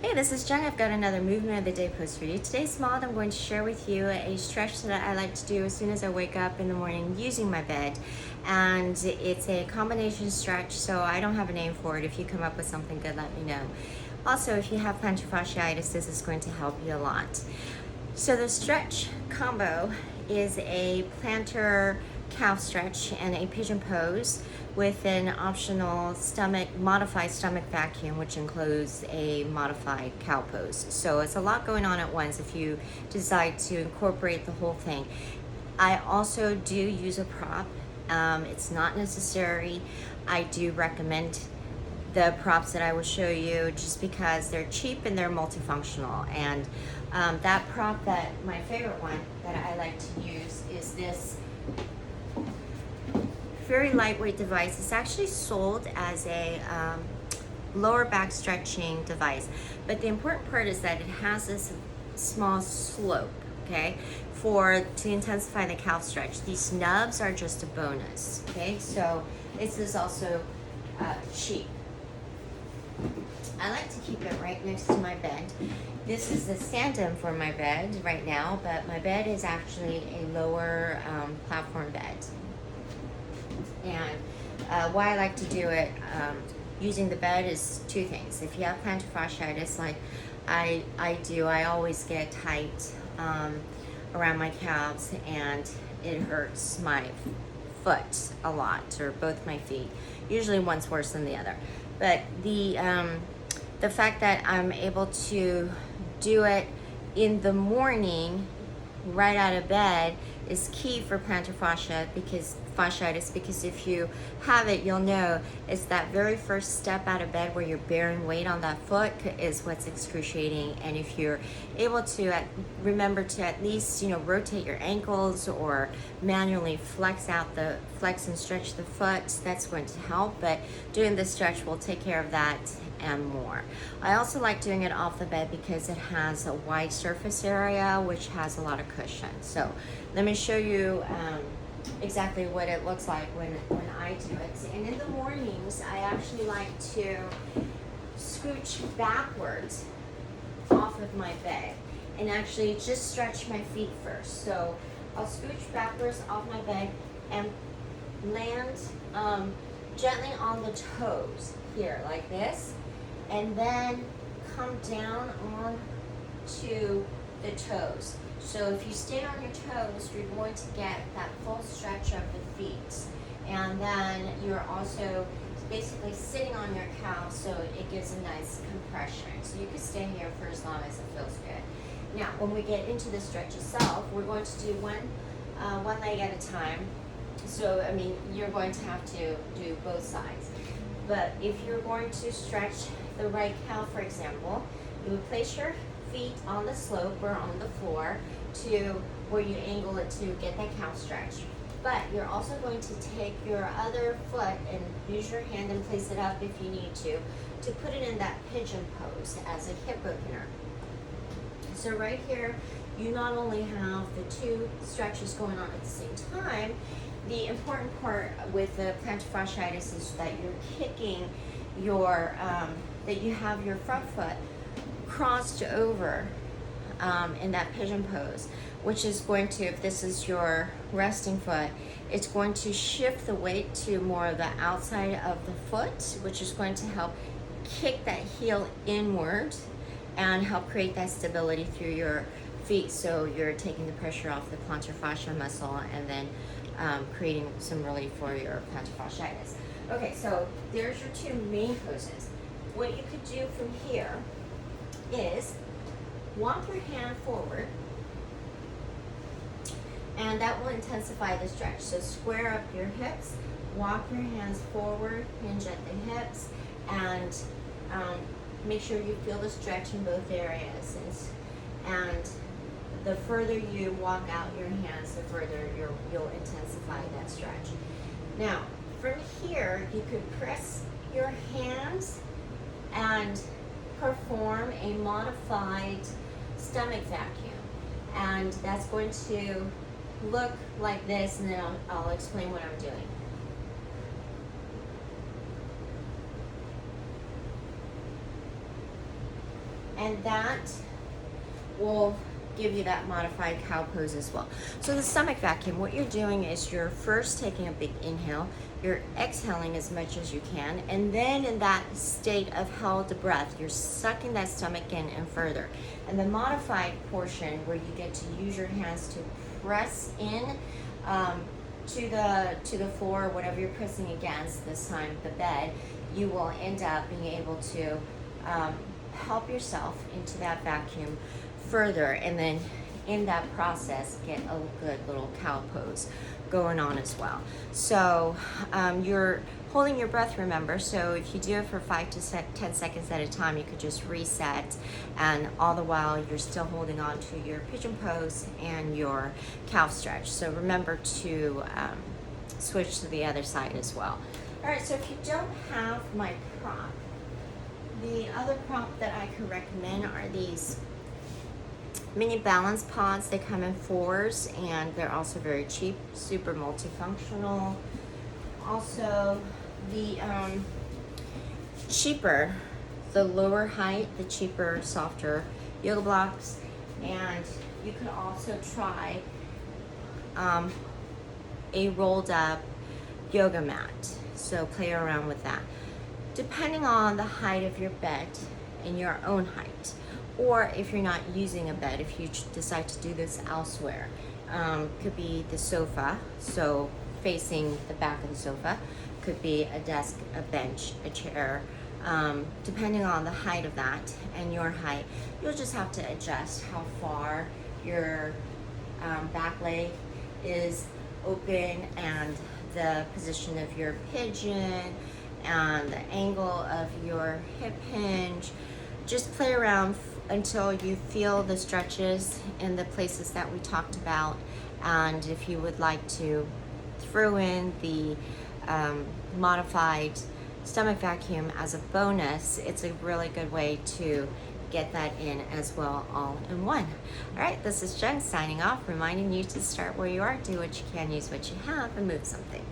Hey, this is Jen. I've got another movement of the day post for you. Today's mod, I'm going to share with you a stretch that I like to do as soon as I wake up in the morning using my bed. And it's a combination stretch, so I don't have a name for it. If you come up with something good, let me know. Also, if you have plantar fasciitis, this is going to help you a lot. So the stretch combo is a plantar calf stretch and a pigeon pose with an optional modified stomach vacuum, which includes a modified cow pose. So it's a lot going on at once if you decide to incorporate the whole thing. I also do use a prop. It's not necessary. I do recommend the props that I will show you just because they're cheap and they're multifunctional. And that prop, my favorite one that I like to use is this very lightweight device. It's actually sold as a lower back stretching device, but the important part is that it has this small slope, okay, to intensify the calf stretch. These nubs are just a bonus, okay, so this is also cheap. I like to keep it right next to my bed. This is the stand-in for my bed right now, but my bed is actually a lower platform bed. And why I like to do it using the bed is two things. If you have plantar fasciitis, like I do, I always get tight around my calves, and it hurts my foot a lot, or both my feet. Usually one's worse than the other. But the fact that I'm able to do it in the morning right out of bed is key for plantar fasciitis, because if you have it, you'll know it's that very first step out of bed where you're bearing weight on that foot is what's excruciating. And if you're able to remember to at least rotate your ankles or manually flex and stretch the foot, that's going to help. But doing this stretch will take care of that and more. I also like doing it off the bed because it has a wide surface area which has a lot of cushion. So let me show you exactly what it looks like when I do it. And in the mornings, I actually like to scooch backwards off of my bed and actually just stretch my feet first. So I'll scooch backwards off my bed and land gently on the toes here like this, and then come down on to the toes. So if you stay on your toes, you're going to get that full stretch of the feet. And then you're also basically sitting on your calf, so it gives a nice compression. So you can stay here for as long as it feels good. Now, when we get into the stretch itself, we're going to do one leg at a time. So, I mean, you're going to have to do both sides. But if you're going to stretch the right calf, for example, you would place your feet on the slope or on the floor to where you angle it to get that calf stretch. But you're also going to take your other foot and use your hand and place it up if you need to put it in that pigeon pose as a hip opener. So right here, you not only have the two stretches going on at the same time. The important part with the plantar fasciitis is that you're kicking that you have your front foot crossed over in that pigeon pose, which is going to, if this is your resting foot, it's going to shift the weight to more of the outside of the foot, which is going to help kick that heel inward and help create that stability through your feet. So you're taking the pressure off the plantar fascia muscle and then creating some relief for your plantar fasciitis. Okay, so there's your two main poses. What you could do from here is walk your hand forward, and that will intensify the stretch. So square up your hips, walk your hands forward, hinge at the hips, and make sure you feel the stretch in both areas. And the further you walk out your hands, the further you'll intensify that stretch. Now, from here, you could press your hands and perform a modified stomach vacuum. And that's going to look like this, and then I'll explain what I'm doing. And that will give you that modified cow pose as well. So the stomach vacuum, what you're doing is you're first taking a big inhale, you're exhaling as much as you can, and then in that state of held breath, you're sucking that stomach in and further. And the modified portion where you get to use your hands to press in to the floor, whatever you're pressing against, this time the bed, you will end up being able to help yourself into that vacuum further, and then in that process get a good little cow pose going on as well. So you're holding your breath, remember, so if you do it for 5 to 10 seconds at a time, you could just reset, and all the while you're still holding on to your pigeon pose and your calf stretch. So remember to switch to the other side as well. All right, so if you don't have my prop, the other prop that I could recommend are these mini balance pods. They come in 4s and they're also very cheap, super multifunctional. Also, the cheaper, the lower height, the cheaper, softer yoga blocks. And you could also try a rolled up yoga mat. So play around with that. Depending on the height of your bed and your own height, or if you're not using a bed, if you decide to do this elsewhere, could be the sofa, so facing the back of the sofa, could be a desk, a bench, a chair. Depending on the height of that and your height, you'll just have to adjust how far your back leg is open, and the position of your pigeon, and the angle of your hip hinge. Just play around until you feel the stretches in the places that we talked about. And if you would like to throw in the modified stomach vacuum as a bonus, it's a really good way to get that in as well, all in one. All right, this is Jen signing off, reminding you to start where you are, do what you can, use what you have, and move something.